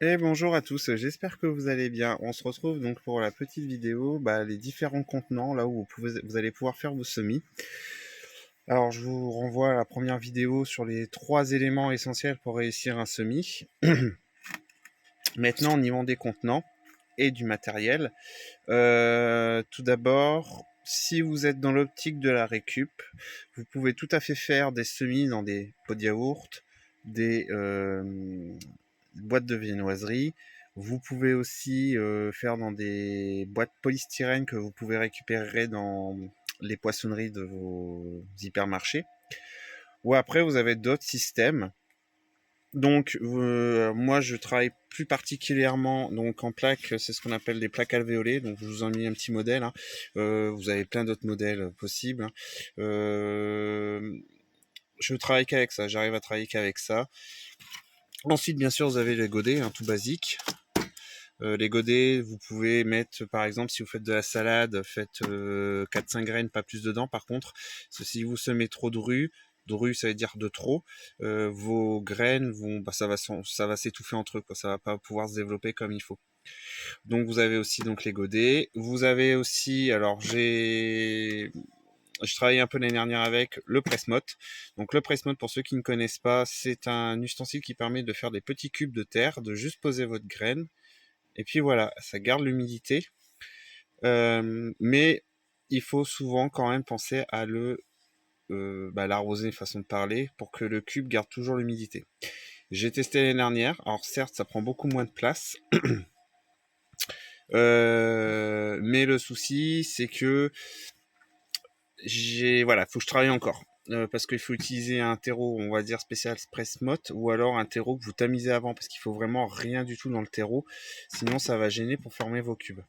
Et bonjour à tous, j'espère que vous allez bien. On se retrouve donc pour la petite vidéo, les différents contenants, là où vous allez pouvoir faire vos semis. Alors je vous renvoie à la première vidéo sur les 3 éléments essentiels pour réussir un semis. Maintenant, au niveau des contenants et du matériel, tout d'abord, si vous êtes dans l'optique de la récup, vous pouvez tout à fait faire des semis dans des pots de yaourt, des boîtes de viennoiserie. Vous pouvez aussi faire dans des boîtes polystyrène que vous pouvez récupérer dans les poissonneries de vos hypermarchés. Ou après, vous avez d'autres systèmes. Donc, moi, je travaille plus particulièrement donc en plaques, c'est ce qu'on appelle des plaques alvéolées. Donc, je vous en ai mis un petit modèle, hein. Vous avez plein d'autres modèles possibles, hein. Je travaille qu'avec ça, j'arrive à travailler qu'avec ça. Ensuite, bien sûr, vous avez les godets, hein, tout basique. Les godets, vous pouvez mettre, par exemple, si vous faites de la salade, faites 4-5 graines, pas plus dedans. Par contre, si vous semez trop de rue, ça veut dire de trop, vos graines vont, ça va s'étouffer entre eux, quoi. Ça va pas pouvoir se développer comme il faut. Donc vous avez aussi donc les godets. Vous avez aussi, alors je travaillais un peu l'année dernière avec le presse-motte. Donc le presse-motte, pour ceux qui ne connaissent pas, c'est un ustensile qui permet de faire des petits cubes de terre, de juste poser votre graine. Et puis voilà, ça garde l'humidité. Mais il faut souvent quand même penser à l'arroser, façon de parler, pour que le cube garde toujours l'humidité. J'ai testé l'année dernière. Alors certes, ça prend beaucoup moins de place. Mais le souci, c'est que faut que je travaille encore. Parce qu'il faut utiliser un terreau, on va dire spécial presse-motte, ou alors un terreau que vous tamisez avant, parce qu'il faut vraiment rien du tout dans le terreau, sinon ça va gêner pour former vos cubes.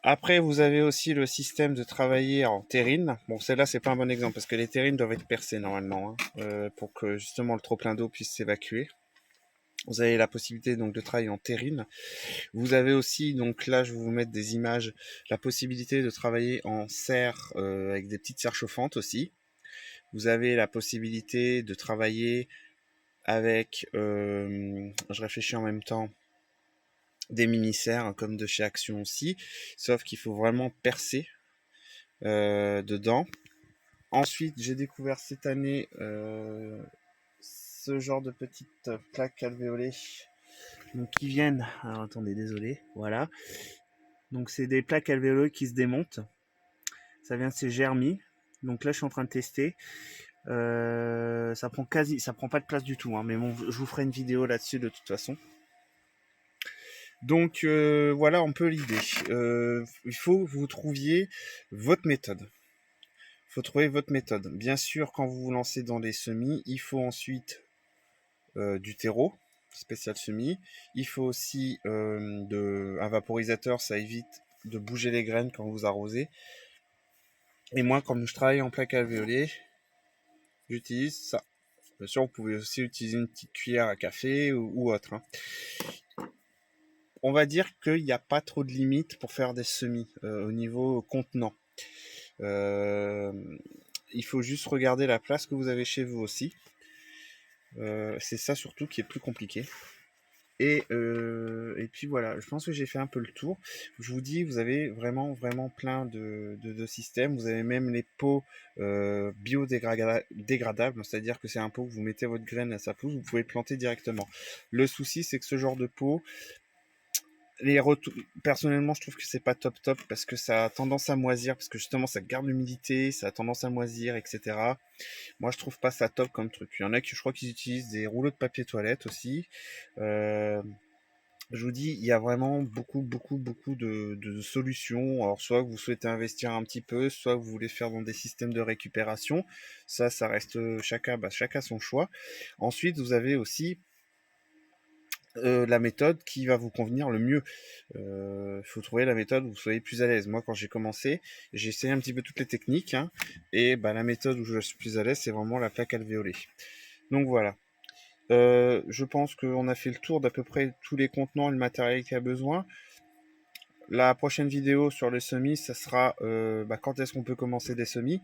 Après, vous avez aussi le système de travailler en terrine. Bon, celle-là, c'est pas un bon exemple parce que les terrines doivent être percées normalement, hein, pour que justement le trop plein d'eau puisse s'évacuer. Vous avez la possibilité donc de travailler en terrine. Vous avez aussi, donc là, je vais vous mettre des images, la possibilité de travailler en serre avec des petites serres chauffantes aussi. Vous avez la possibilité de travailler avec, je réfléchis en même temps, des mini-serres, hein, comme de chez Action aussi, sauf qu'il faut vraiment percer dedans. Ensuite, j'ai découvert cette année ce genre de petites plaques alvéolées donc, qui viennent. Alors attendez, désolé. Voilà. Donc, c'est des plaques alvéolées qui se démontent. Ça vient de chez Germi. Donc là, je suis en train de tester. Ça prend pas de place du tout, hein, mais bon, je vous ferai une vidéo là-dessus de toute façon. Donc voilà un peu l'idée. Il faut que vous trouviez votre méthode. Il faut trouver votre méthode. Bien sûr, quand vous vous lancez dans les semis, il faut ensuite du terreau spécial semis. Il faut aussi un vaporisateur, ça évite de bouger les graines quand vous arrosez. Et moi, comme je travaille en plaque alvéolée, j'utilise ça. Bien sûr, vous pouvez aussi utiliser une petite cuillère à café ou autre, hein. On va dire qu'il n'y a pas trop de limites pour faire des semis au niveau contenant. Euh, il faut juste regarder la place que vous avez chez vous aussi. C'est ça surtout qui est plus compliqué. Et puis voilà, je pense que j'ai fait un peu le tour. Je vous dis, vous avez vraiment, vraiment plein de systèmes. Vous avez même les pots biodégradables, c'est-à-dire que c'est un pot que vous mettez votre graine à sa pousse, vous pouvez le planter directement. Le souci, c'est que ce genre de pot, personnellement, je trouve que c'est pas top top parce que ça a tendance à moisir, parce que justement, ça garde l'humidité, ça a tendance à moisir, etc. Moi, je trouve pas ça top comme truc. Il y en a qui, je crois qu'ils utilisent des rouleaux de papier toilette aussi. Euh, je vous dis, il y a vraiment beaucoup, beaucoup, beaucoup de solutions. Alors, soit vous souhaitez investir un petit peu, soit vous voulez faire dans des systèmes de récupération. Ça reste chacun son choix. Ensuite, vous avez aussi la méthode qui va vous convenir le mieux. Il faut trouver la méthode où vous soyez plus à l'aise. Moi, quand j'ai commencé, j'ai essayé un petit peu toutes les techniques, hein, et la méthode où je suis plus à l'aise, c'est vraiment la plaque alvéolée. Donc voilà. Je pense qu'on a fait le tour d'à peu près tous les contenants et le matériel qu'il y a besoin. La prochaine vidéo sur les semis, ça sera quand est-ce qu'on peut commencer des semis.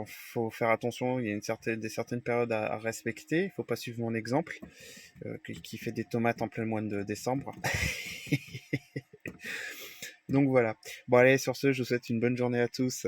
faut faire attention, il y a des certaines périodes à respecter, il faut pas suivre mon exemple, qui fait des tomates en plein mois de décembre. Donc voilà. Bon allez, sur ce, je vous souhaite une bonne journée à tous.